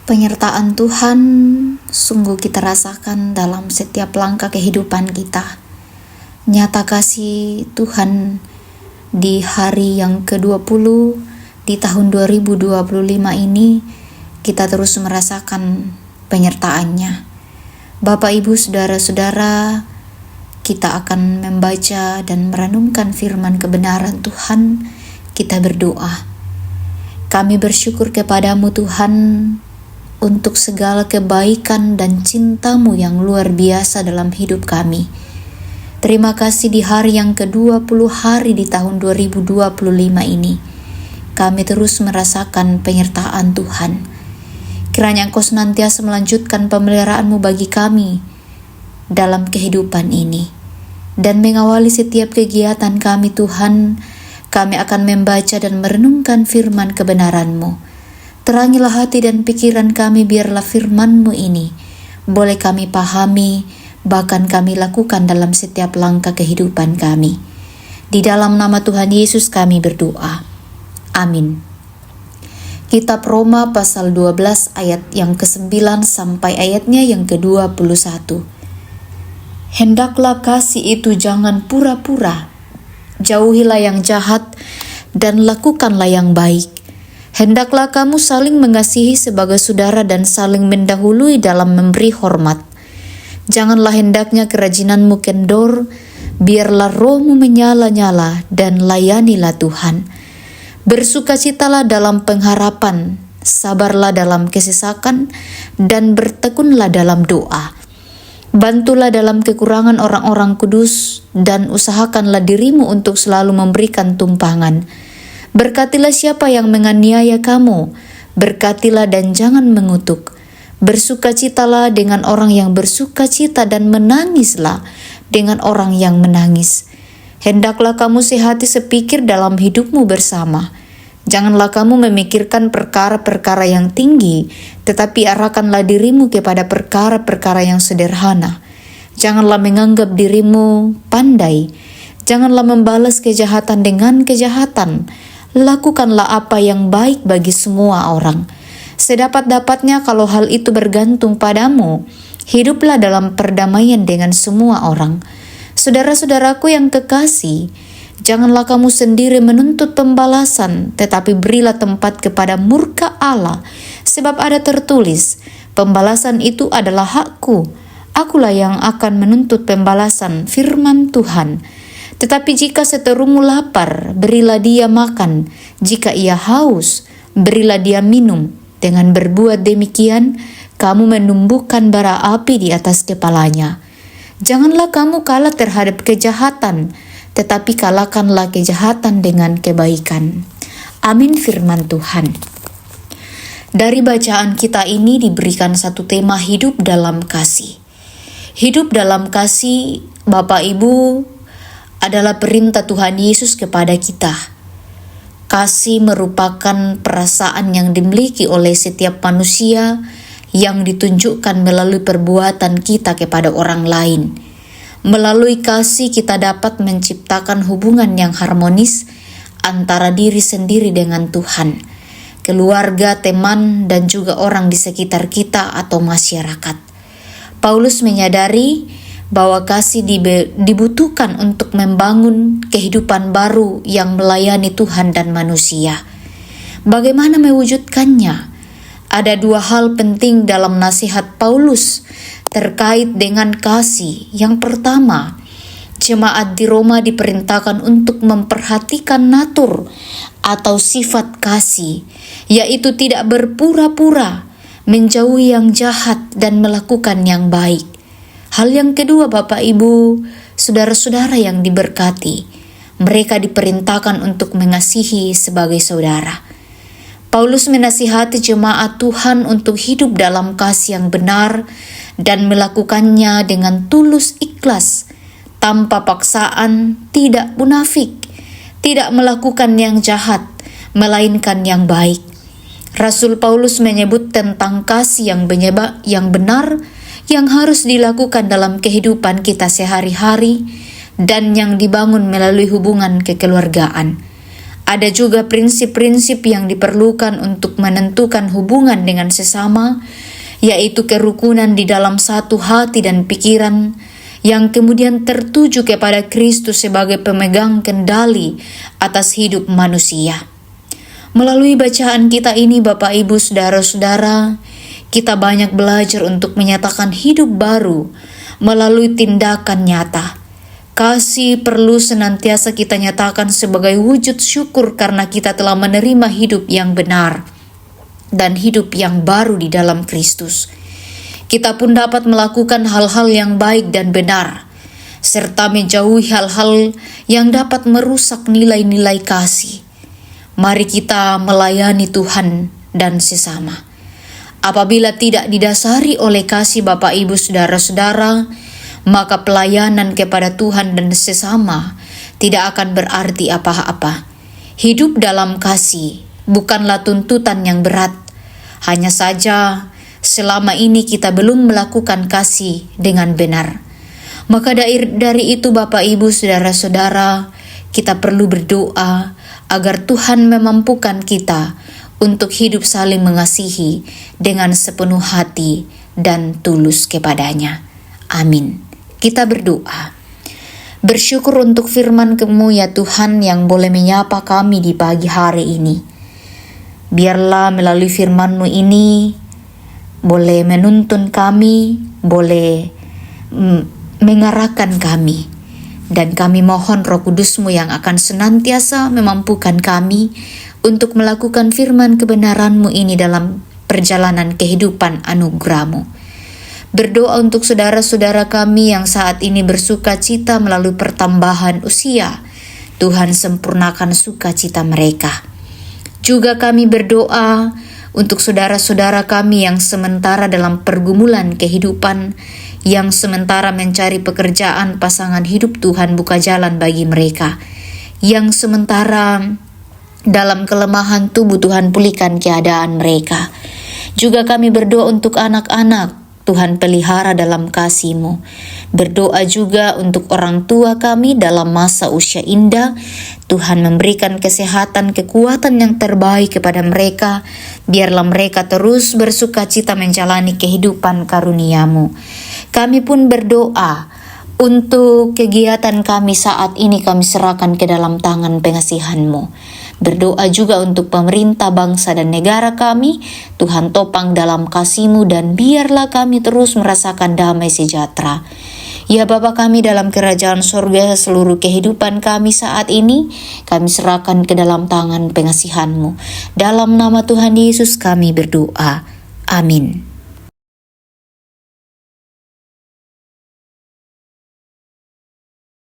Penyertaan Tuhan sungguh kita rasakan dalam setiap langkah kehidupan kita. Nyata kasih Tuhan di hari yang ke-20 di tahun 2025 ini, kita terus merasakan penyertaannya. Bapak, Ibu, Saudara-saudara, kita akan membaca dan merenungkan firman kebenaran Tuhan. Kita berdoa. Kami bersyukur kepadamu Tuhan untuk segala kebaikan dan cinta-Mu yang luar biasa dalam hidup kami. Terima kasih di hari yang ke-20 hari di tahun 2025 ini. Kami terus merasakan penyertaan Tuhan. Kiranya Engkau senantiasa melanjutkan pemeliharaan-Mu bagi kami dalam kehidupan ini. Dan mengawali setiap kegiatan kami Tuhan, kami akan membaca dan merenungkan firman kebenaran-Mu. Terangilah hati dan pikiran kami, biarlah firman-Mu ini boleh kami pahami, bahkan kami lakukan dalam setiap langkah kehidupan kami. Di dalam nama Tuhan Yesus kami berdoa. Amin. Kitab Roma pasal 12 ayat yang ke-9 sampai ayatnya yang ke-21. Hendaklah kasih itu jangan pura-pura. Jauhilah yang jahat dan lakukanlah yang baik. Hendaklah kamu saling mengasihi sebagai saudara dan saling mendahului dalam memberi hormat. Janganlah hendaknya kerajinanmu kendor, biarlah rohmu menyala-nyala dan layanilah Tuhan. Bersukacitalah dalam pengharapan, sabarlah dalam kesesakan, dan bertekunlah dalam doa. Bantulah dalam kekurangan orang-orang kudus, dan usahakanlah dirimu untuk selalu memberikan tumpangan. Berkatilah siapa yang menganiaya kamu, berkatilah dan jangan mengutuk. Bersukacitalah dengan orang yang bersukacita dan menangislah dengan orang yang menangis. Hendaklah kamu sehati sepikir dalam hidupmu bersama. Janganlah kamu memikirkan perkara-perkara yang tinggi, tetapi arahkanlah dirimu kepada perkara-perkara yang sederhana. Janganlah menganggap dirimu pandai. Janganlah membalas kejahatan dengan kejahatan. Lakukanlah apa yang baik bagi semua orang. Sedapat-dapatnya kalau hal itu bergantung padamu, hiduplah dalam perdamaian dengan semua orang. Saudara-saudaraku yang kekasih, janganlah kamu sendiri menuntut pembalasan, tetapi berilah tempat kepada murka Allah, sebab ada tertulis, pembalasan itu adalah hakku, akulah yang akan menuntut pembalasan, firman Tuhan. Tetapi jika seterumu lapar, berilah dia makan. Jika ia haus, berilah dia minum. Dengan berbuat demikian, kamu menumbuhkan bara api di atas kepalanya. Janganlah kamu kalah terhadap kejahatan, tetapi kalahkanlah kejahatan dengan kebaikan. Amin firman Tuhan. Dari bacaan kita ini diberikan satu tema hidup dalam kasih. Hidup dalam kasih, Bapak Ibu, adalah perintah Tuhan Yesus kepada kita. Kasih merupakan perasaan yang dimiliki oleh setiap manusia yang ditunjukkan melalui perbuatan kita kepada orang lain. Melalui kasih kita dapat menciptakan hubungan yang harmonis antara diri sendiri dengan Tuhan, keluarga, teman, dan juga orang di sekitar kita atau masyarakat. Paulus menyadari bahwa kasih dibutuhkan untuk membangun kehidupan baru yang melayani Tuhan dan manusia. Bagaimana mewujudkannya? Ada dua hal penting dalam nasihat Paulus terkait dengan kasih. Yang pertama, jemaat di Roma diperintahkan untuk memperhatikan natur atau sifat kasih, yaitu tidak berpura-pura, menjauhi yang jahat dan melakukan yang baik. Hal yang kedua, Bapak Ibu, saudara-saudara yang diberkati, mereka diperintahkan untuk mengasihi sebagai saudara. Paulus menasihati jemaat Tuhan untuk hidup dalam kasih yang benar dan melakukannya dengan tulus ikhlas, tanpa paksaan, tidak munafik, tidak melakukan yang jahat, melainkan yang baik. Rasul Paulus menyebut tentang kasih yang benar yang harus dilakukan dalam kehidupan kita sehari-hari dan yang dibangun melalui hubungan kekeluargaan. Ada juga prinsip-prinsip yang diperlukan untuk menentukan hubungan dengan sesama, yaitu kerukunan di dalam satu hati dan pikiran, yang kemudian tertuju kepada Kristus sebagai pemegang kendali atas hidup manusia. Melalui bacaan kita ini, Bapak, Ibu, Saudara-saudara, kita banyak belajar untuk menyatakan hidup baru melalui tindakan nyata. Kasih perlu senantiasa kita nyatakan sebagai wujud syukur karena kita telah menerima hidup yang benar dan hidup yang baru di dalam Kristus. Kita pun dapat melakukan hal-hal yang baik dan benar, serta menjauhi hal-hal yang dapat merusak nilai-nilai kasih. Mari kita melayani Tuhan dan sesama. Apabila tidak didasari oleh kasih, Bapak, Ibu, Saudara-saudara, maka pelayanan kepada Tuhan dan sesama tidak akan berarti apa-apa. Hidup dalam kasih bukanlah tuntutan yang berat. Hanya saja selama ini kita belum melakukan kasih dengan benar. Maka dari itu, Bapak, Ibu, Saudara-saudara, kita perlu berdoa agar Tuhan memampukan kita untuk hidup saling mengasihi dengan sepenuh hati dan tulus kepadanya. Amin. Kita berdoa. Bersyukur untuk firman-Mu ya Tuhan yang boleh menyapa kami di pagi hari ini. Biarlah melalui firman-Mu ini boleh menuntun kami, boleh mengarahkan kami. Dan kami mohon Roh Kudus-Mu yang akan senantiasa memampukan kami untuk melakukan firman kebenaran-Mu ini dalam perjalanan kehidupan anugerah-Mu. Berdoa untuk saudara-saudara kami yang saat ini bersuka cita melalui pertambahan usia. Tuhan sempurnakan sukacita mereka. Juga kami berdoa untuk saudara-saudara kami yang sementara dalam pergumulan kehidupan, yang sementara mencari pekerjaan, pasangan hidup. Tuhan buka jalan bagi mereka. Yang sementara dalam kelemahan tubuh, Tuhan pulihkan keadaan mereka. Juga kami berdoa untuk anak-anak, Tuhan pelihara dalam kasih-Mu. Berdoa juga untuk orang tua kami dalam masa usia indah. Tuhan memberikan kesehatan, kekuatan yang terbaik kepada mereka. Biarlah mereka terus bersuka cita menjalani kehidupan karunia-Mu. Kami pun berdoa untuk kegiatan kami saat ini, kami serahkan ke dalam tangan pengasihan-Mu. Berdoa juga untuk pemerintah, bangsa, dan negara kami. Tuhan topang dalam kasih-Mu dan biarlah kami terus merasakan damai sejahtera. Ya Bapa kami dalam kerajaan sorga, seluruh kehidupan kami saat ini kami serahkan ke dalam tangan pengasihan-Mu. Dalam nama Tuhan Yesus kami berdoa. Amin.